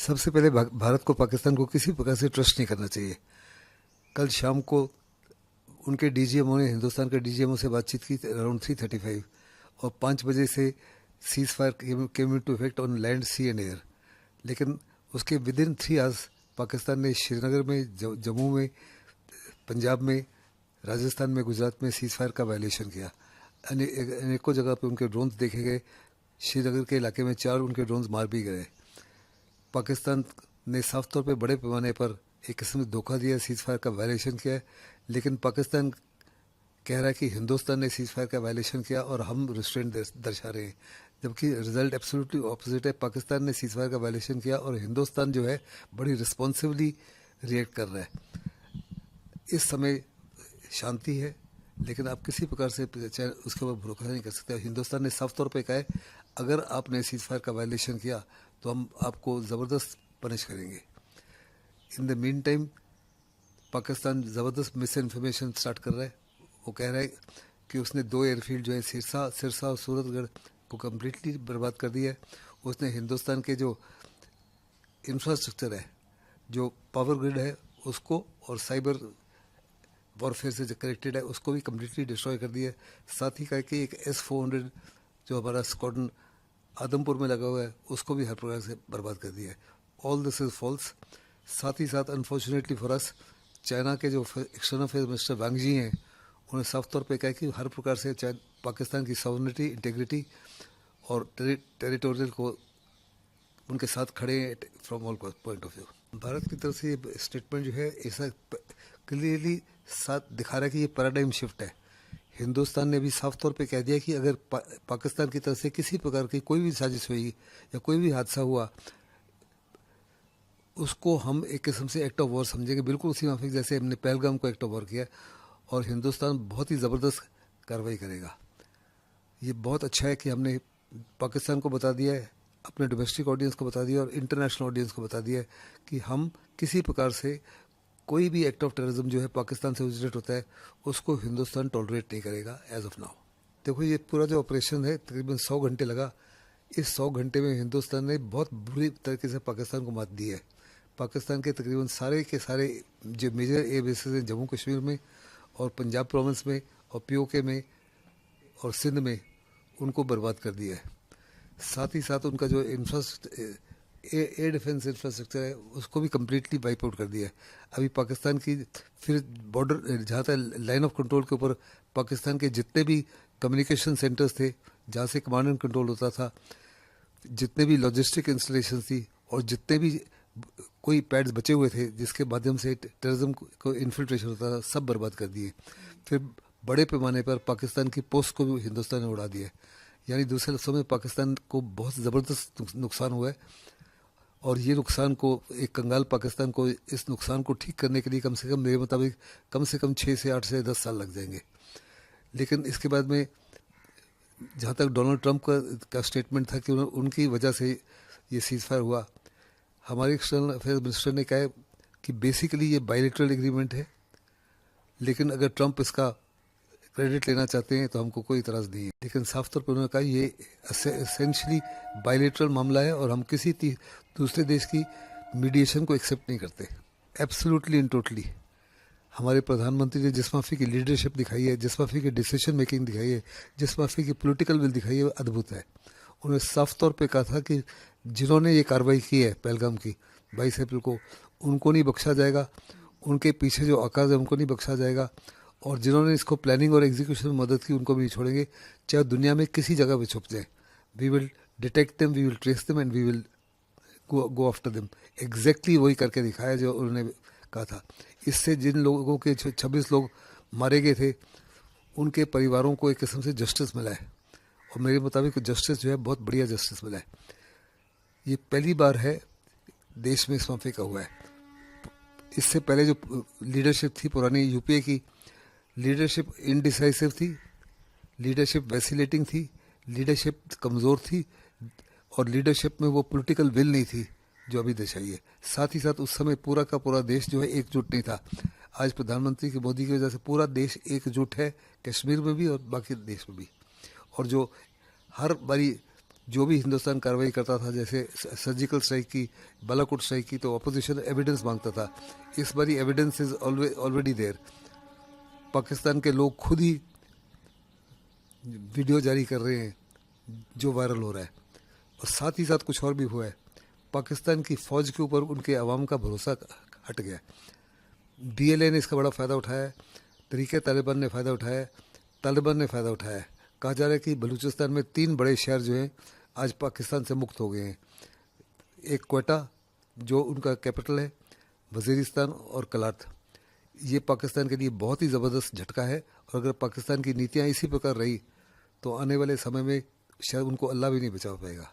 सबसे पहले भारत को पाकिस्तान को किसी प्रकार से ट्रस्ट नहीं करना चाहिए। कल शाम को उनके डीजीएमओ ने हिंदुस्तान के डीजीएमओ से बातचीत की अराउंड 3:35 और 5 बजे से ceasefire came into effect on land, sea and air. लेकिन उसके विद इन 3 आवर्स पाकिस्तान ने श्रीनगर में, जम्मू में, पंजाब में, राजस्थान में, गुजरात में सीज फायर का वायलेशन किया। अनेकों जगह पे उनके ड्रोन्स देखे गए। श्रीनगर के इलाके में 4 उनके ड्रोन्स मार भी गए। पाकिस्तान ने साफ तौर पे बड़े पैमाने पर एक किस्म से धोखा दिया, सीज फायर का वायलेशन किया है। लेकिन पाकिस्तान कह रहा है कि हिंदुस्तान ने सीज फायर का वायलेशन किया और हम रिस्ट्रेंट दर्शा रहे हैं, जबकि रिजल्ट एब्सोल्युटली ऑपोजिट है। पाकिस्तान ने सीज फायर का वायलेशन किया और हिंदुस्तान जो है बड़ी रिस्पॉन्सिवली रिएक्ट कर रहा है। इस समय शांति है, लेकिन आप किसी प्रकार से उसके ऊपर भरोसा नहीं कर सकते। हिंदुस्तान ने साफ तौर पे कहा है, अगर आपने सीज फायर का वायलेशन किया तो हम आपको ज़बरदस्त पनिश करेंगे। In the mean time Pakistan ज़बरदस्त मिस इन्फॉर्मेशन स्टार्ट कर रहा है। वो कह रहा है कि उसने 2 एयरफील्ड जो है सिरसा और सूरतगढ़ को कम्प्लीटली बर्बाद कर दिया है। उसने हिंदुस्तान के जो इंफ्रास्ट्रक्चर है, जो पावर ग्रिड है उसको, और साइबर वॉरफेयर से जो कनेक्टेड है उसको भी कम्प्लीटली डिस्ट्रॉय कर दिया है। साथ ही कहा कि एक S-400 जो हमारा स्क्वाड्रन आदमपुर में लगा हुआ है उसको भी हर प्रकार से बर्बाद कर दिया है। All this is false. साथ ही साथ अनफॉर्चुनेटली फॉर अस, चाइना के जो external affairs minister Wang Yi हैं, उन्होंने साफ तौर पे कहा कि हर प्रकार से पाकिस्तान की सॉवरेनिटी, इंटेग्रिटी और टेरिटोरियल को उनके साथ खड़े हैं from all point of view. Bharat की तरफ से ये स्टेटमेंट जो है ऐसा क्लियरली साथ दिखा रहा है कि ये पैराडाइम शिफ्ट है। हिंदुस्तान ने भी साफ तौर पे कह दिया कि अगर पाकिस्तान की तरफ से किसी प्रकार की कोई भी साजिश हुई या कोई भी हादसा हुआ, उसको हम एक किस्म से एक्ट ऑफ वॉर समझेंगे, बिल्कुल उसी माफिक जैसे हमने पहलगाम को एक्ट ऑफ वॉर किया, और हिंदुस्तान बहुत ही ज़बरदस्त कार्रवाई करेगा। ये बहुत अच्छा है कि हमने पाकिस्तान को बता दिया है, अपने डोमेस्टिक ऑडियंस को बता दिया और इंटरनेशनल ऑडियंस को बता दिया है कि हम किसी प्रकार से कोई भी एक्ट ऑफ टेररिज्म जो है पाकिस्तान से ओरिजिनेट होता है उसको हिंदुस्तान टॉलरेट नहीं करेगा एज ऑफ नाउ। देखो, ये पूरा जो ऑपरेशन है तकरीबन 100 घंटे लगा। इस 100 घंटे में हिंदुस्तान ने बहुत बुरी तरीके से पाकिस्तान को मात दी है। पाकिस्तान के तकरीबन सारे के सारे जो मेजर एयर बेसिस हैं जम्मू कश्मीर में और पंजाब प्रोविंस में और POK में और सिंध में, उनको बर्बाद कर दिया है। साथ ही साथ उनका जो एयर डिफेंस इंफ्रास्ट्रक्चर है उसको भी कम्प्लीटली वाइप आउट कर दिया है। अभी पाकिस्तान की फिर बॉर्डर, जहाँ तक लाइन ऑफ कंट्रोल के ऊपर पाकिस्तान के जितने भी कम्युनिकेशन सेंटर्स थे जहाँ से कमांड एंड कंट्रोल होता था, जितने भी लॉजिस्टिक इंस्टॉलेशन थी और जितने भी कोई पैड्स बचे हुए थे जिसके माध्यम से टेररिज्म को इन्फिल्ट्रेशन होता था, सब बर्बाद कर दिए। फिर बड़े पैमाने पर पाकिस्तान की पोस्ट को भी हिंदुस्तान ने उड़ा दिया। यानी दूसरे लफ्ज़ों में पाकिस्तान को बहुत ज़बरदस्त नुकसान हुआ है, और ये नुकसान को, एक कंगाल पाकिस्तान को इस नुकसान को ठीक करने के लिए कम से कम मेरे मुताबिक कम से कम 6 से 8 से 10 साल लग जाएंगे। लेकिन इसके बाद में जहाँ तक डोनाल्ड ट्रंप का स्टेटमेंट था कि उनकी वजह से ये सीज फायर हुआ, हमारे एक्सटर्नल अफेयर्स मिनिस्टर ने कहा है कि बेसिकली ये बायलैटरल एग्रीमेंट है, लेकिन अगर ट्रंप इसका क्रेडिट लेना चाहते हैं तो हमको कोई इतराज़ नहीं है। लेकिन साफ तौर पर उन्होंने कहा ये एसेंशली बायलैटरल मामला है और हम किसी दूसरे देश की मीडिएशन को एक्सेप्ट नहीं करते। एब्सोल्युटली एंड टोटली हमारे प्रधानमंत्री ने जिस माफी की लीडरशिप दिखाई है, जिस माफी की डिसीजन मेकिंग दिखाई है, जिस माफी की पॉलिटिकल विल दिखाई है, वो अद्भुत है। उन्होंने साफ तौर पे कहा था कि जिन्होंने ये कार्रवाई की है पहलगाम की 22 अप्रैल को, उनको नहीं बख्शा जाएगा, उनके पीछे जो आकाज है उनको नहीं बख्शा जाएगा, और जिन्होंने इसको प्लानिंग और एग्जीक्यूशन में मदद की उनको भी नहीं छोड़ेंगे, चाहे दुनिया में किसी जगह पे छुप जाए। We will detect them, we will trace them and we will go after them. Exactly वही करके दिखाया जो उन्होंने कहा था। इससे जिन लोगों के 26 लोग मारे गए थे उनके परिवारों को एक किस्म से जस्टिस मिला है, और मेरे मुताबिक जस्टिस जो है बहुत बढ़िया जस्टिस मिला है। ये पहली बार है देश में इस मामले का हुआ है। इससे पहले जो लीडरशिप थी पुरानी UPA की, लीडरशिप इनडिसाइसिव थी, लीडरशिप वैसिलेटिंग थी, लीडरशिप कमज़ोर थी, और लीडरशिप में वो पॉलिटिकल विल नहीं थी जो अभी दर्शाई है। साथ ही साथ उस समय पूरा का पूरा देश जो है एकजुट नहीं था। आज प्रधानमंत्री की मोदी की वजह से पूरा देश एकजुट है, कश्मीर में भी और बाकी देश में भी। और जो हर बारी जो भी हिंदुस्तान कार्रवाई करता था, जैसे सर्जिकल स्ट्राइक की, बालाकोट स्ट्राइक की, तो अपोजिशन एविडेंस मांगता था। इस बारी evidence is already there. Pakistan के लोग खुद ही वीडियो जारी कर रहे हैं जो वायरल हो रहा है। और साथ ही साथ कुछ और भी हुआ है, पाकिस्तान की फ़ौज के ऊपर उनके अवाम का भरोसा हट गया। BLA ने इसका बड़ा फ़ायदा उठाया है, तरीके तालिबान ने फ़ायदा उठाया है, तालिबान ने फ़ायदा उठाया है। कहा जा रहा है कि बलूचिस्तान में 3 बड़े शहर जो हैं आज पाकिस्तान से मुक्त हो गए हैं। एक क्वेटा जो उनका कैपिटल है, वज़ीरिस्तान और कलात। ये पाकिस्तान के लिए बहुत ही ज़बरदस्त झटका है, और अगर पाकिस्तान की नीतियाँ इसी प्रकार रही तो आने वाले समय में शायद उनको अल्लाह भी नहीं बचा पाएगा।